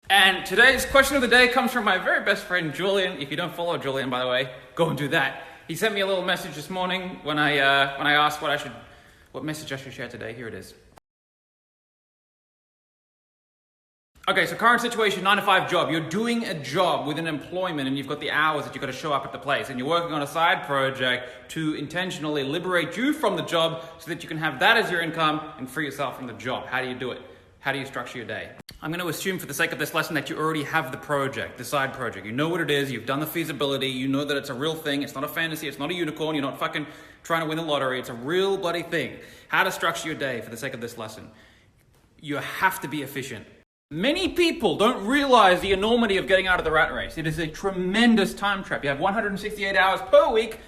And today's question of the day comes from my very best friend, Julian. If you don't follow Julian, by the way, go and do that. He sent me a little message this morning when I asked what message I should share today. Here it is. Okay, so current situation, 9-to-5 job. You're doing a job with an employment and you've got the hours that you've got to show up at the place, and you're working on a side project to intentionally liberate you from the job so that you can have that as your income and free yourself from the job. How do you do it? How do you structure your day? I'm going to assume for the sake of this lesson that you already have the project, the side project. You know what it is, you've done the feasibility, you know that it's a real thing, it's not a fantasy, it's not a unicorn, you're not fucking trying to win the lottery, it's a real bloody thing. How to structure your day for the sake of this lesson. You have to be efficient. Many people don't realize the enormity of getting out of the rat race. It is a tremendous time trap. You have 168 hours per week.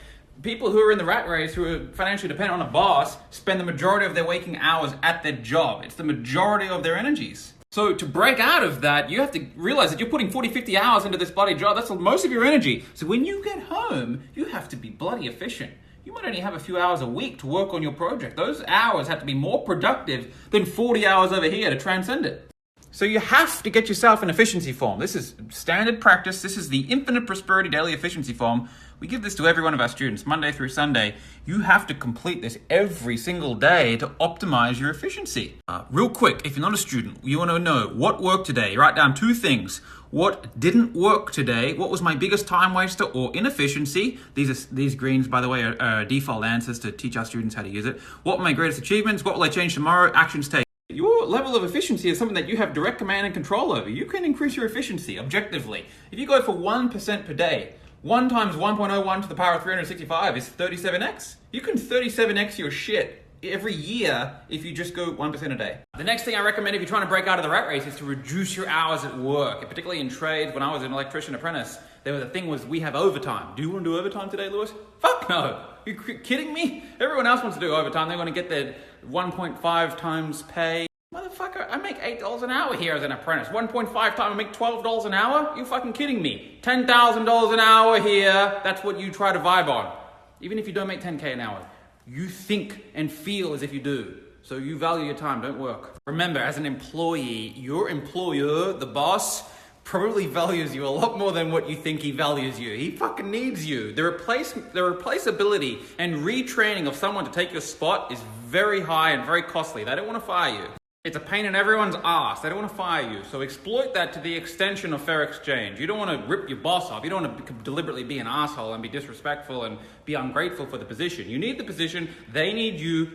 People who are in the rat race, who are financially dependent on a boss, spend the majority of their waking hours at their job. It's the majority of their energies. So to break out of that, you have to realize that you're putting 40, 50 hours into this bloody job. That's most of your energy. So when you get home, you have to be bloody efficient. You might only have a few hours a week to work on your project. Those hours have to be more productive than 40 hours over here to transcend it. So you have to get yourself an efficiency form. This is standard practice. This is the Infinite Prosperity Daily Efficiency Form. We give this to every one of our students, Monday through Sunday. You have to complete this every single day to optimize your efficiency. Real quick, if you're not a student, you want to know what worked today. Write down 2 things. What didn't work today? What was my biggest time waster or inefficiency? These greens, by the way, are default answers to teach our students how to use it. What were my greatest achievements? What will I change tomorrow? Actions taken. Your level of efficiency is something that you have direct command and control over. You can increase your efficiency objectively. If you go for 1% per day, 1 times 1.01 to the power of 365 is 37x. You can 37x your shit every year if you just go 1% a day. The next thing I recommend if you're trying to break out of the rat race is to reduce your hours at work, particularly in trades. When I was an electrician apprentice, the thing was we have overtime. Do you want to do overtime today, Lewis? Fuck no. You kidding me? Everyone else wants to do overtime. They want to get their 1.5 times pay. Motherfucker, I make $8 an hour here as an apprentice. 1.5 times, I make $12 an hour? You fucking kidding me? $10,000 an hour here, that's what you try to vibe on. Even if you don't make 10K an hour, you think and feel as if you do. So you value your time, don't work. Remember, as an employee, your employer, the boss, probably values you a lot more than what you think he values you. He fucking needs you. The replaceability and retraining of someone to take your spot is very high and very costly. They don't want to fire you. It's a pain in everyone's ass. They don't want to fire you. So exploit that to the extension of fair exchange. You don't want to rip your boss off. You don't want to deliberately be an asshole and be disrespectful and be ungrateful for the position. You need the position. They need you.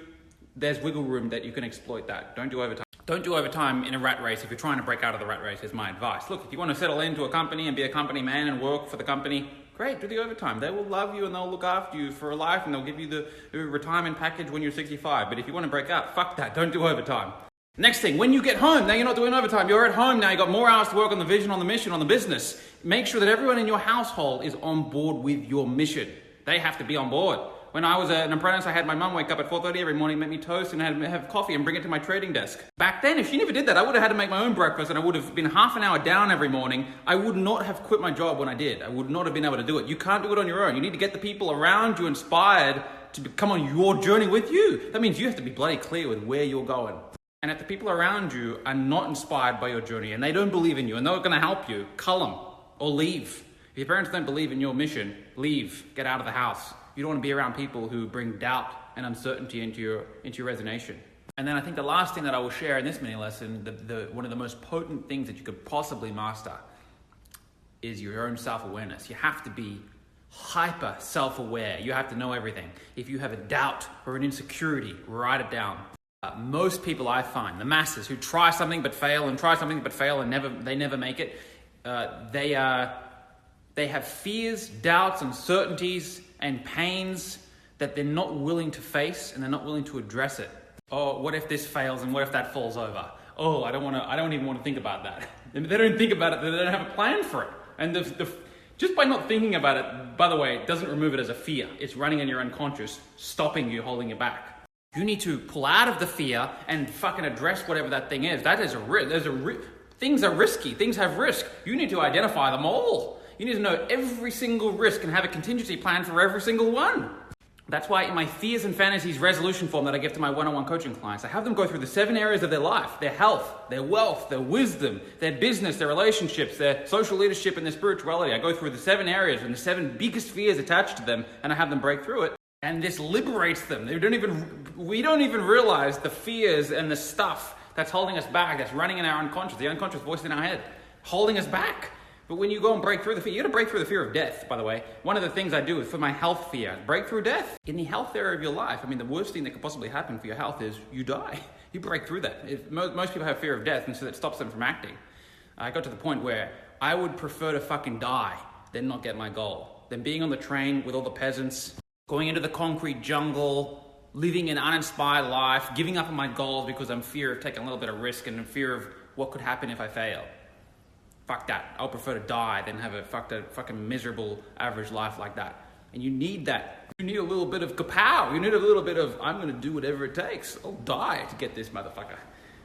There's wiggle room that you can exploit that. Don't do overtime. Don't do overtime in a rat race if you're trying to break out of the rat race, is my advice. Look, if you want to settle into a company and be a company man and work for the company, great, do the overtime. They will love you and they'll look after you for a life and they'll give you the retirement package when you're 65. But if you want to break out, fuck that. Don't do overtime. Next thing, when you get home, now you're not doing overtime, you're at home now, you've got more hours to work on the vision, on the mission, on the business. Make sure that everyone in your household is on board with your mission. They have to be on board. When I was an apprentice, I had my mum wake up at 4:30 every morning, make me toast and have coffee and bring it to my trading desk. Back then, if she never did that, I would have had to make my own breakfast and I would have been half an hour down every morning. I would not have quit my job when I did. I would not have been able to do it. You can't do it on your own. You need to get the people around you inspired to come on your journey with you. That means you have to be bloody clear with where you're going. And if the people around you are not inspired by your journey and they don't believe in you and they're not going to help you, cull them or leave. If your parents don't believe in your mission, leave, get out of the house. You don't want to be around people who bring doubt and uncertainty into your resignation. And then I think the last thing that I will share in this mini lesson, one of the most potent things that you could possibly master is your own self-awareness. You have to be hyper self-aware. You have to know everything. If you have a doubt or an insecurity, write it down. Most people I find, the masses who try something but fail and try something but fail and never make it, they have fears, doubts, uncertainties, and pains that they're not willing to face and they're not willing to address it. Oh, what if this fails and what if that falls over? Oh, I don't even want to think about that. And they don't think about it, they don't have a plan for it. And just by not thinking about it, by the way, it doesn't remove it as a fear. It's running in your unconscious, stopping you, holding you back. You need to pull out of the fear and fucking address whatever that thing is. That is a risk. Things are risky. Things have risk. You need to identify them all. You need to know every single risk and have a contingency plan for every single one. That's why in my fears and fantasies resolution form that I give to my one-on-one coaching clients, I have them go through the 7 areas of their life: their health, their wealth, their wisdom, their business, their relationships, their social leadership, and their spirituality. I go through the 7 areas and the 7 biggest fears attached to them, and I have them break through it. And this liberates them. We don't even realize the fears and the stuff that's holding us back, that's running in our unconscious, the unconscious voice in our head, holding us back. But when you go and break through the fear, you gotta break through the fear of death, by the way. One of the things I do is for my health fear, break through death. In the health area of your life, I mean, the worst thing that could possibly happen for your health is you die. You break through that. Most people have fear of death, and so that stops them from acting. I got to the point where I would prefer to fucking die than not get my goal, than being on the train with all the peasants, going into the concrete jungle, living an uninspired life, giving up on my goals because I'm fear of taking a little bit of risk and in fear of what could happen if I fail. Fuck that. I'll prefer to die than have a fucking miserable average life like that. And you need that. You need a little bit of kapow. You need a little bit of, I'm going to do whatever it takes. I'll die to get this motherfucker.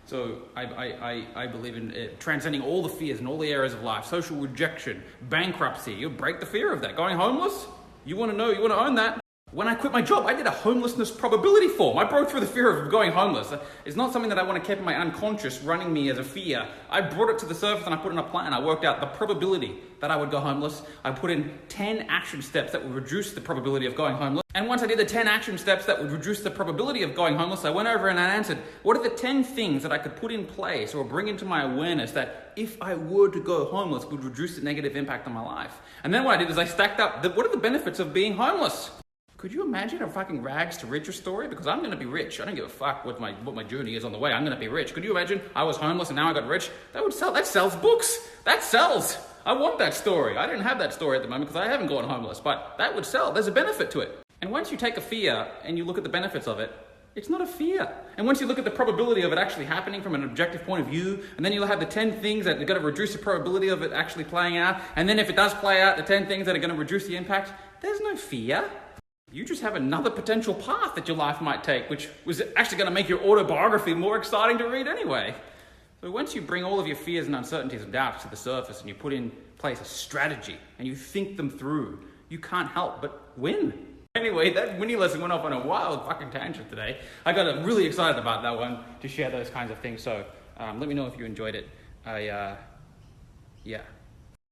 So I believe in transcending all the fears in all the areas of life. Social rejection, bankruptcy. You break the fear of that. Going homeless? You want to own that. When I quit my job, I did a homelessness probability form. I broke through the fear of going homeless. It's not something that I want to keep in my unconscious running me as a fear. I brought it to the surface and I put in a plan. I worked out the probability that I would go homeless. I put in 10 action steps that would reduce the probability of going homeless. And once I did the 10 action steps that would reduce the probability of going homeless, I went over and I answered, what are the 10 things that I could put in place or bring into my awareness that if I were to go homeless would reduce the negative impact on my life? And then what I did is I stacked up, what are the benefits of being homeless? Could you imagine a fucking rags to riches story? Because I'm going to be rich. I don't give a fuck what my journey is on the way. I'm going to be rich. Could you imagine I was homeless and now I got rich? That would sell. That sells books. That sells. I want that story. I didn't have that story at the moment because I haven't gone homeless, but that would sell. There's a benefit to it. And once you take a fear and you look at the benefits of it, it's not a fear. And once you look at the probability of it actually happening from an objective point of view, and then you'll have the 10 things that are going to reduce the probability of it actually playing out, and then if it does play out, the 10 things that are going to reduce the impact, there's no fear. You just have another potential path that your life might take, which was actually going to make your autobiography more exciting to read anyway. So once you bring all of your fears and uncertainties and doubts to the surface and you put in place a strategy and you think them through, you can't help but win. Anyway, that mini lesson went off on a wild fucking tangent today. I got really excited about that one to share those kinds of things. So let me know if you enjoyed it. Yeah.